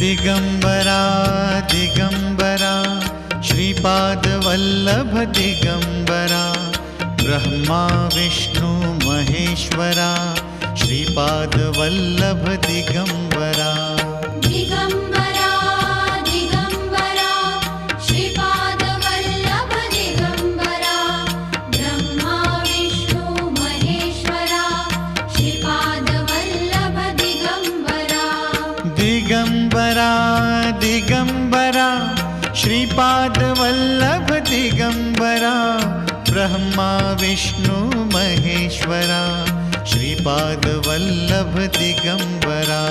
Digambara Digambara Shripad Vallabh Digambara Brahma Vishnu Maheshwara Shripad Vallabh Digambara Digambara Digambara Shripad Vallabh Digambara Brahma Vishnu Maheshwara Shripad Vallabh Digambara Digambara Digambara Shripad Vallabh Digambara Brahma Vishnu Maheshwara Shripad Vallabh Digambara